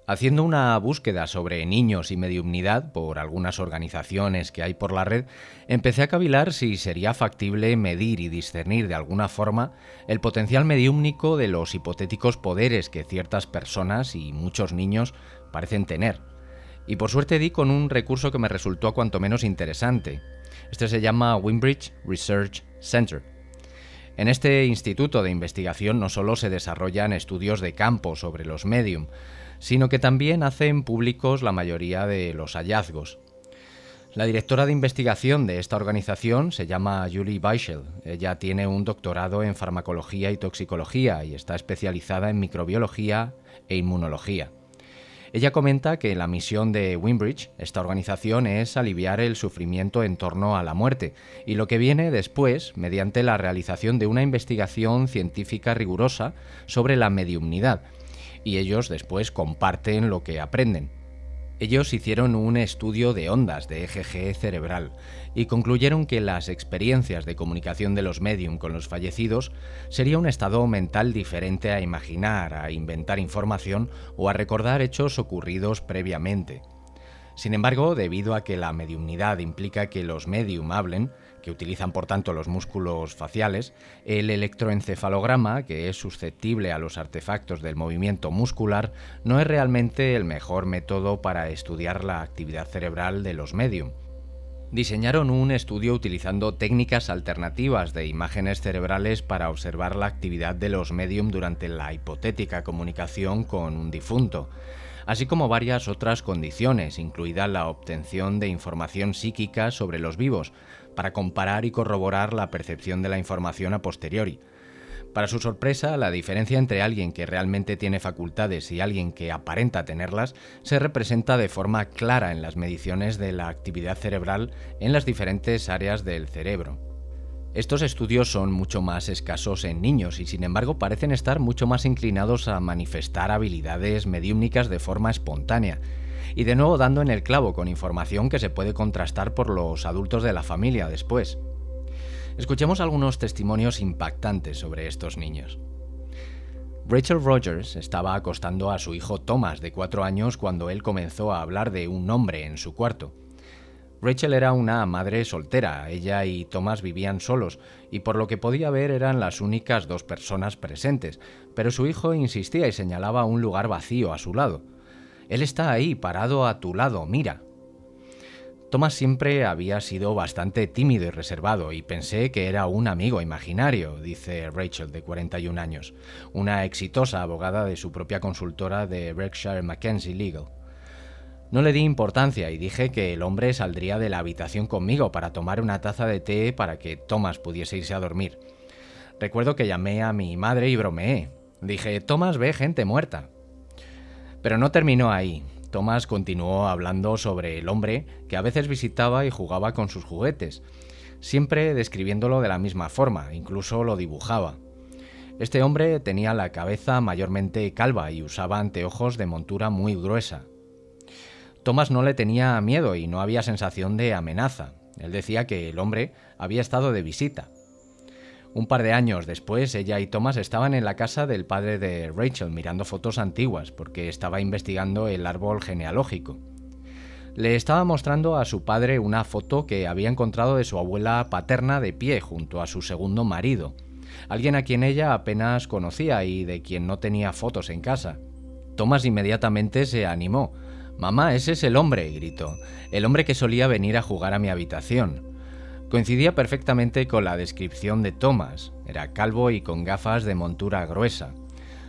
Haciendo una búsqueda sobre niños y mediumnidad por algunas organizaciones que hay por la red, empecé a cavilar si sería factible medir y discernir de alguna forma el potencial mediúmnico de los hipotéticos poderes que ciertas personas y muchos niños parecen tener. Y por suerte di con un recurso que me resultó cuanto menos interesante. Este se llama Windbridge Research Center. En este instituto de investigación no solo se desarrollan estudios de campo sobre los médium, sino que también hacen públicos la mayoría de los hallazgos. La directora de investigación de esta organización se llama Julie Weichel. Ella tiene un doctorado en farmacología y toxicología y está especializada en microbiología e inmunología. Ella comenta que la misión de Windbridge, esta organización, es aliviar el sufrimiento en torno a la muerte y lo que viene después mediante la realización de una investigación científica rigurosa sobre la mediumnidad, y ellos después comparten lo que aprenden. Ellos hicieron un estudio de ondas de EGG cerebral y concluyeron que las experiencias de comunicación de los médium con los fallecidos sería un estado mental diferente a imaginar, a inventar información o a recordar hechos ocurridos previamente. Sin embargo, debido a que la mediumnidad implica que los médium hablen, que utilizan por tanto los músculos faciales, el electroencefalograma, que es susceptible a los artefactos del movimiento muscular, no es realmente el mejor método para estudiar la actividad cerebral de los médium. Diseñaron un estudio utilizando técnicas alternativas de imágenes cerebrales para observar la actividad de los médium durante la hipotética comunicación con un difunto, así como varias otras condiciones, incluida la obtención de información psíquica sobre los vivos, para comparar y corroborar la percepción de la información a posteriori. Para su sorpresa, la diferencia entre alguien que realmente tiene facultades y alguien que aparenta tenerlas se representa de forma clara en las mediciones de la actividad cerebral en las diferentes áreas del cerebro. Estos estudios son mucho más escasos en niños y sin embargo parecen estar mucho más inclinados a manifestar habilidades mediúmnicas de forma espontánea, y de nuevo dando en el clavo con información que se puede contrastar por los adultos de la familia después. Escuchemos algunos testimonios impactantes sobre estos niños. Rachel Rogers estaba acostando a su hijo Thomas, de 4 años, cuando él comenzó a hablar de un hombre en su cuarto. Rachel era una madre soltera, ella y Thomas vivían solos, y por lo que podía ver eran las únicas 2 personas presentes, pero su hijo insistía y señalaba un lugar vacío a su lado. «Él está ahí, parado a tu lado, mira». Thomas siempre había sido bastante tímido y reservado, y pensé que era un amigo imaginario, dice Rachel, de 41 años, una exitosa abogada de su propia consultora de Berkshire Mackenzie Legal. No le di importancia y dije que el hombre saldría de la habitación conmigo para tomar una taza de té para que Thomas pudiese irse a dormir. Recuerdo que llamé a mi madre y bromeé. Dije, Thomas ve gente muerta. Pero no terminó ahí. Thomas continuó hablando sobre el hombre que a veces visitaba y jugaba con sus juguetes, siempre describiéndolo de la misma forma, incluso lo dibujaba. Este hombre tenía la cabeza mayormente calva y usaba anteojos de montura muy gruesa. Thomas no le tenía miedo y no había sensación de amenaza. Él decía que el hombre había estado de visita. Un par de años después, ella y Thomas estaban en la casa del padre de Rachel mirando fotos antiguas porque estaba investigando el árbol genealógico. Le estaba mostrando a su padre una foto que había encontrado de su abuela paterna de pie junto a su segundo marido, alguien a quien ella apenas conocía y de quien no tenía fotos en casa. Thomas inmediatamente se animó. «Mamá, ese es el hombre», gritó, «el hombre que solía venir a jugar a mi habitación». Coincidía perfectamente con la descripción de Thomas. Era calvo y con gafas de montura gruesa.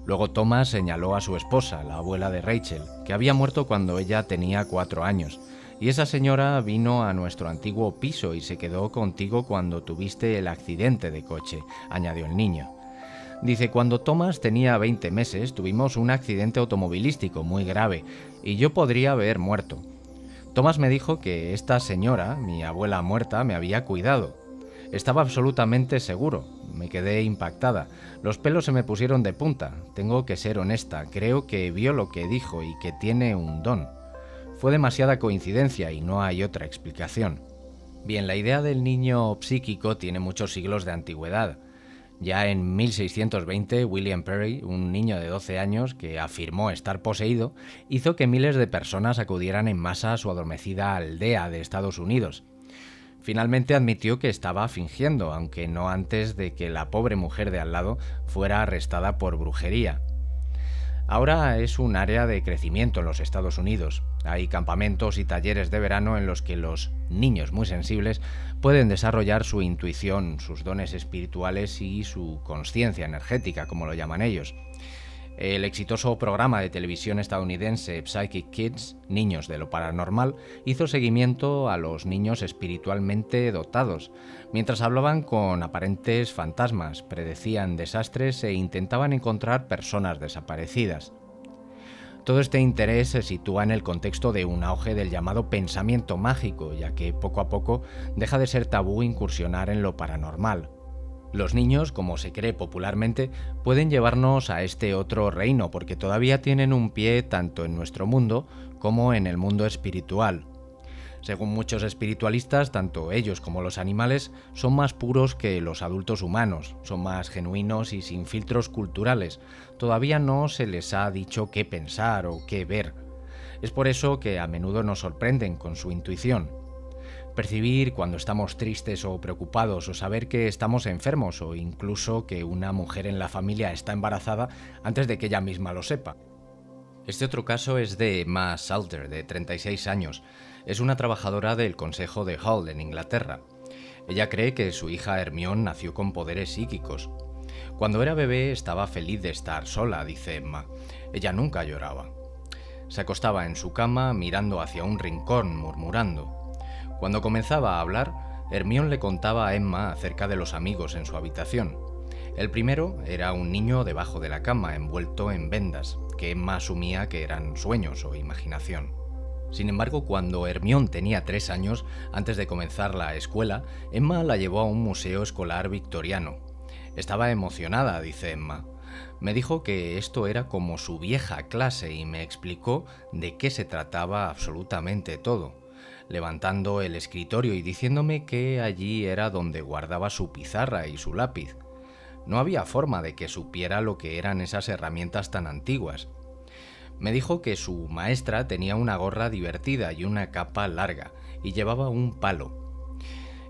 Luego Thomas señaló a su esposa, la abuela de Rachel, que había muerto cuando ella tenía 4 años. «Y esa señora vino a nuestro antiguo piso y se quedó contigo cuando tuviste el accidente de coche», añadió el niño. Dice, cuando Thomas tenía 20 meses tuvimos un accidente automovilístico muy grave y yo podría haber muerto. Thomas me dijo que esta señora, mi abuela muerta, me había cuidado. Estaba absolutamente seguro. Me quedé impactada. Los pelos se me pusieron de punta. Tengo que ser honesta. Creo que vio lo que dijo y que tiene un don. Fue demasiada coincidencia y no hay otra explicación. Bien, la idea del niño psíquico tiene muchos siglos de antigüedad. Ya en 1620, William Perry, un niño de 12 años que afirmó estar poseído, hizo que miles de personas acudieran en masa a su adormecida aldea de Estados Unidos. Finalmente admitió que estaba fingiendo, aunque no antes de que la pobre mujer de al lado fuera arrestada por brujería. Ahora es un área de crecimiento en los Estados Unidos. Hay campamentos y talleres de verano en los que los niños muy sensibles pueden desarrollar su intuición, sus dones espirituales y su consciencia energética, como lo llaman ellos. El exitoso programa de televisión estadounidense Psychic Kids, Niños de lo Paranormal, hizo seguimiento a los niños espiritualmente dotados, mientras hablaban con aparentes fantasmas, predecían desastres e intentaban encontrar personas desaparecidas. Todo este interés se sitúa en el contexto de un auge del llamado pensamiento mágico, ya que poco a poco deja de ser tabú incursionar en lo paranormal. Los niños, como se cree popularmente, pueden llevarnos a este otro reino porque todavía tienen un pie tanto en nuestro mundo como en el mundo espiritual. Según muchos espiritualistas, tanto ellos como los animales son más puros que los adultos humanos, son más genuinos y sin filtros culturales. Todavía no se les ha dicho qué pensar o qué ver. Es por eso que a menudo nos sorprenden con su intuición. Percibir cuando estamos tristes o preocupados, o saber que estamos enfermos, o incluso que una mujer en la familia está embarazada antes de que ella misma lo sepa. Este otro caso es de Emma Salter, de 36 años. Es una trabajadora del Consejo de Hull, en Inglaterra. Ella cree que su hija Hermione nació con poderes psíquicos. Cuando era bebé estaba feliz de estar sola, dice Emma. Ella nunca lloraba. Se acostaba en su cama mirando hacia un rincón, murmurando. Cuando comenzaba a hablar, Hermione le contaba a Emma acerca de los amigos en su habitación. El primero era un niño debajo de la cama, envuelto en vendas, que Emma asumía que eran sueños o imaginación. Sin embargo, cuando Hermione tenía 3 años, antes de comenzar la escuela, Emma la llevó a un museo escolar victoriano. Estaba emocionada, dice Emma. Me dijo que esto era como su vieja clase y me explicó de qué se trataba absolutamente todo, levantando el escritorio y diciéndome que allí era donde guardaba su pizarra y su lápiz. No había forma de que supiera lo que eran esas herramientas tan antiguas. Me dijo que su maestra tenía una gorra divertida y una capa larga, y llevaba un palo.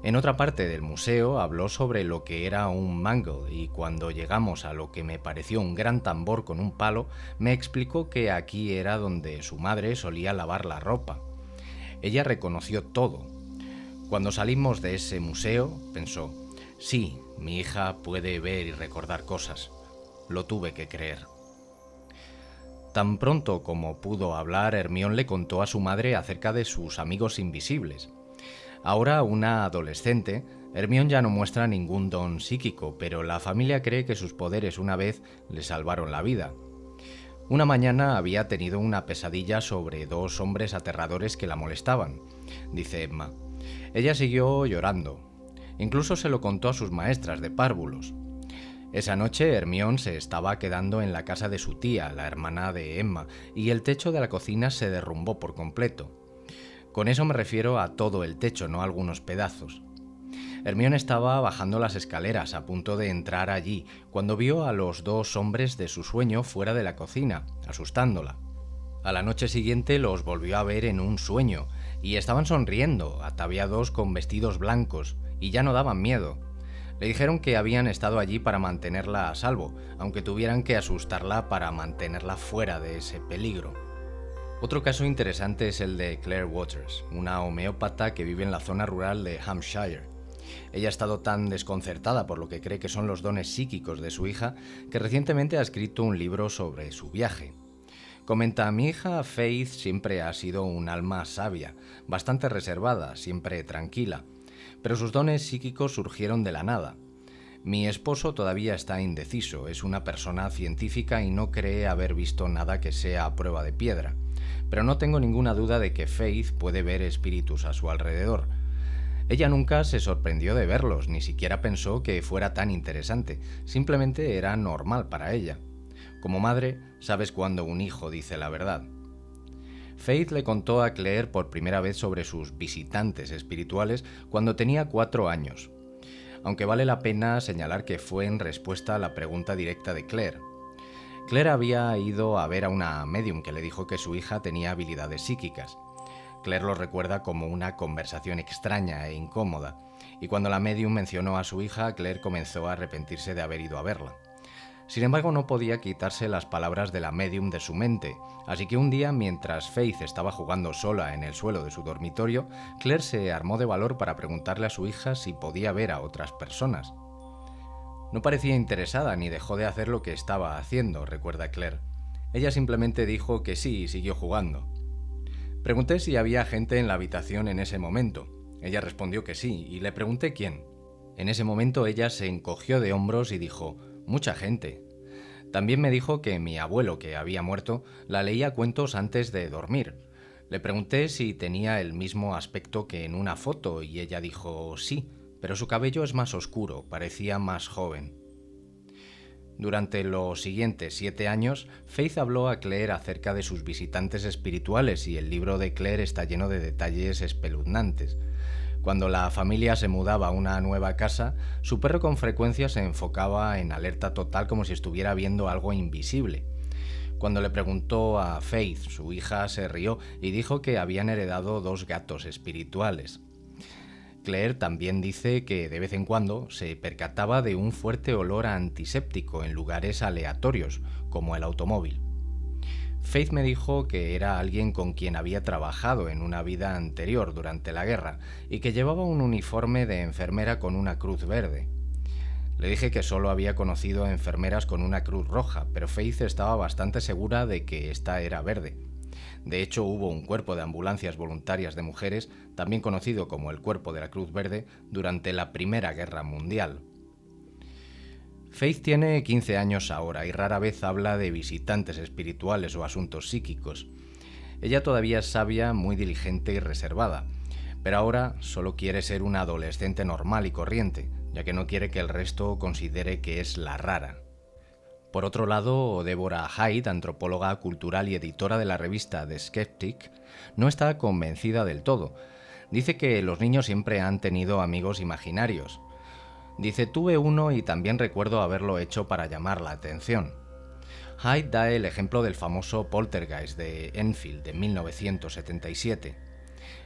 En otra parte del museo habló sobre lo que era un mangle, y cuando llegamos a lo que me pareció un gran tambor con un palo, me explicó que aquí era donde su madre solía lavar la ropa. Ella reconoció todo. Cuando salimos de ese museo, pensó, sí, mi hija puede ver y recordar cosas. Lo tuve que creer. Tan pronto como pudo hablar, Hermione le contó a su madre acerca de sus amigos invisibles. Ahora, una adolescente, Hermione ya no muestra ningún don psíquico, pero la familia cree que sus poderes una vez le salvaron la vida. Una mañana había tenido una pesadilla sobre 2 hombres aterradores que la molestaban, dice Emma. Ella siguió llorando. Incluso se lo contó a sus maestras de párvulos. Esa noche Hermione se estaba quedando en la casa de su tía, la hermana de Emma, y el techo de la cocina se derrumbó por completo. Con eso me refiero a todo el techo, no a algunos pedazos. Hermione estaba bajando las escaleras a punto de entrar allí, cuando vio a los 2 hombres de su sueño fuera de la cocina, asustándola. A la noche siguiente los volvió a ver en un sueño, y estaban sonriendo, ataviados con vestidos blancos, y ya no daban miedo. Le dijeron que habían estado allí para mantenerla a salvo, aunque tuvieran que asustarla para mantenerla fuera de ese peligro. Otro caso interesante es el de Claire Waters, una homeópata que vive en la zona rural de Hampshire. Ella ha estado tan desconcertada por lo que cree que son los dones psíquicos de su hija que recientemente ha escrito un libro sobre su viaje. Comenta, mi hija Faith siempre ha sido un alma sabia, bastante reservada, siempre tranquila, pero sus dones psíquicos surgieron de la nada. Mi esposo todavía está indeciso, es una persona científica y no cree haber visto nada que sea a prueba de piedra, pero no tengo ninguna duda de que Faith puede ver espíritus a su alrededor. Ella nunca se sorprendió de verlos, ni siquiera pensó que fuera tan interesante, simplemente era normal para ella. Como madre, sabes cuando un hijo dice la verdad. Faith le contó a Claire por primera vez sobre sus visitantes espirituales cuando tenía 4 años. aunque vale la pena señalar que fue en respuesta a la pregunta directa de Claire. Claire había ido a ver a una medium que le dijo que su hija tenía habilidades psíquicas. Claire lo recuerda como una conversación extraña e incómoda, y cuando la medium mencionó a su hija, Claire comenzó a arrepentirse de haber ido a verla. Sin embargo, no podía quitarse las palabras de la medium de su mente, así que un día, mientras Faith estaba jugando sola en el suelo de su dormitorio, Claire se armó de valor para preguntarle a su hija si podía ver a otras personas. No parecía interesada ni dejó de hacer lo que estaba haciendo, recuerda Claire. Ella simplemente dijo que sí y siguió jugando. Pregunté si había gente en la habitación en ese momento. Ella respondió que sí, y le pregunté quién. En ese momento ella se encogió de hombros y dijo: «Mucha gente». También me dijo que mi abuelo, que había muerto, la leía cuentos antes de dormir. Le pregunté si tenía el mismo aspecto que en una foto y ella dijo sí, pero su cabello es más oscuro, parecía más joven. Durante los siguientes 7 años, Faith habló a Claire acerca de sus visitantes espirituales y el libro de Claire está lleno de detalles espeluznantes. Cuando la familia se mudaba a una nueva casa, su perro con frecuencia se enfocaba en alerta total como si estuviera viendo algo invisible. Cuando le preguntó a Faith, su hija se rió y dijo que habían heredado 2 gatos espirituales. Claire también dice que de vez en cuando se percataba de un fuerte olor a antiséptico en lugares aleatorios, como el automóvil. Faith me dijo que era alguien con quien había trabajado en una vida anterior durante la guerra y que llevaba un uniforme de enfermera con una cruz verde. Le dije que solo había conocido a enfermeras con una cruz roja, pero Faith estaba bastante segura de que esta era verde. De hecho, hubo un cuerpo de ambulancias voluntarias de mujeres, también conocido como el Cuerpo de la Cruz Verde, durante la Primera Guerra Mundial. Faith tiene 15 años ahora y rara vez habla de visitantes espirituales o asuntos psíquicos. Ella todavía es sabia, muy diligente y reservada, pero ahora solo quiere ser una adolescente normal y corriente, ya que no quiere que el resto considere que es la rara. Por otro lado, Deborah Hyde, antropóloga cultural y editora de la revista The Skeptic, no está convencida del todo. Dice que los niños siempre han tenido amigos imaginarios. Dice: «Tuve uno y también recuerdo haberlo hecho para llamar la atención». Hyde da el ejemplo del famoso Poltergeist de Enfield de 1977.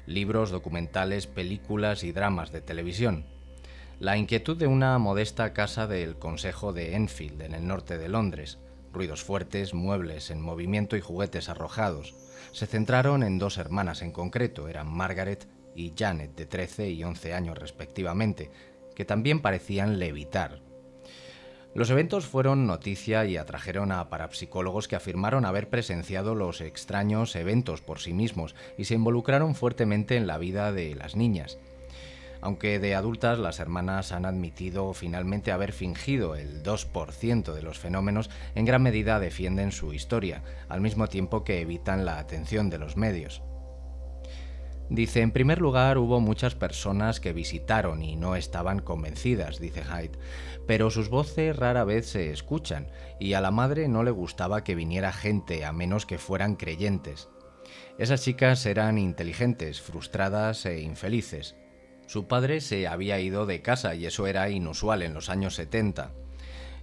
Libros, documentales, películas y dramas de televisión. La inquietud de una modesta casa del Consejo de Enfield, en el norte de Londres. Ruidos fuertes, muebles en movimiento y juguetes arrojados. Se centraron en 2 hermanas en concreto, eran Margaret y Janet, de 13 y 11 años respectivamente, que también parecían levitar. Los eventos fueron noticia y atrajeron a parapsicólogos que afirmaron haber presenciado los extraños eventos por sí mismos y se involucraron fuertemente en la vida de las niñas. Aunque de adultas, las hermanas han admitido finalmente haber fingido el 2% de los fenómenos, en gran medida defienden su historia, al mismo tiempo que evitan la atención de los medios. Dice: «En primer lugar, hubo muchas personas que visitaron y no estaban convencidas», dice Hyde, «pero sus voces rara vez se escuchan, y a la madre no le gustaba que viniera gente a menos que fueran creyentes. Esas chicas eran inteligentes, frustradas e infelices. Su padre se había ido de casa y eso era inusual en los años 70.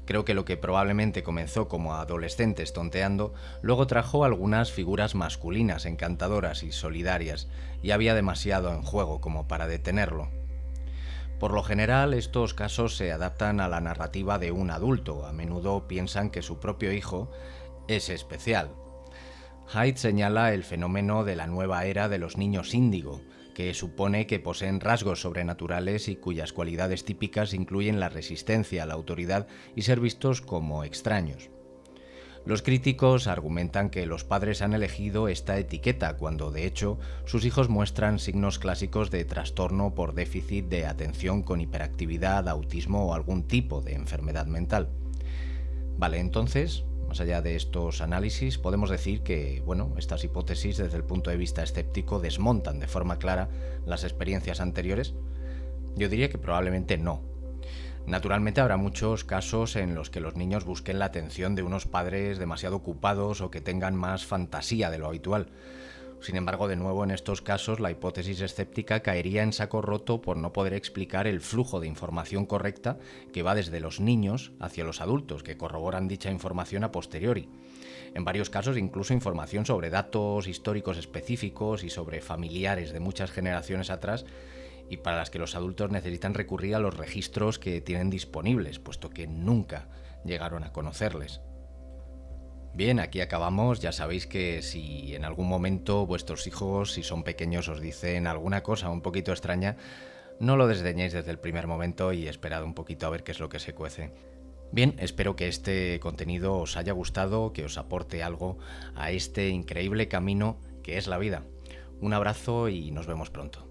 Creo que lo que probablemente comenzó como adolescentes tonteando, luego trajo algunas figuras masculinas encantadoras y solidarias, y había demasiado en juego como para detenerlo. Por lo general, estos casos se adaptan a la narrativa de un adulto, a menudo piensan que su propio hijo es especial». Hyde señala el fenómeno de la nueva era de los niños índigo, que supone que poseen rasgos sobrenaturales y cuyas cualidades típicas incluyen la resistencia a la autoridad y ser vistos como extraños. Los críticos argumentan que los padres han elegido esta etiqueta cuando, de hecho, sus hijos muestran signos clásicos de trastorno por déficit de atención con hiperactividad, autismo o algún tipo de enfermedad mental. Vale, entonces, más allá de estos análisis, podemos decir que, estas hipótesis desde el punto de vista escéptico desmontan de forma clara las experiencias anteriores. Yo diría que probablemente no. Naturalmente habrá muchos casos en los que los niños busquen la atención de unos padres demasiado ocupados o que tengan más fantasía de lo habitual. Sin embargo, de nuevo, en estos casos, la hipótesis escéptica caería en saco roto por no poder explicar el flujo de información correcta que va desde los niños hacia los adultos, que corroboran dicha información a posteriori. En varios casos, incluso información sobre datos históricos específicos y sobre familiares de muchas generaciones atrás, y para las que los adultos necesitan recurrir a los registros que tienen disponibles, puesto que nunca llegaron a conocerles. Bien, aquí acabamos. Ya sabéis que si en algún momento vuestros hijos, si son pequeños, os dicen alguna cosa un poquito extraña, no lo desdeñéis desde el primer momento y esperad un poquito a ver qué es lo que se cuece. Bien, espero que este contenido os haya gustado, que os aporte algo a este increíble camino que es la vida. Un abrazo y nos vemos pronto.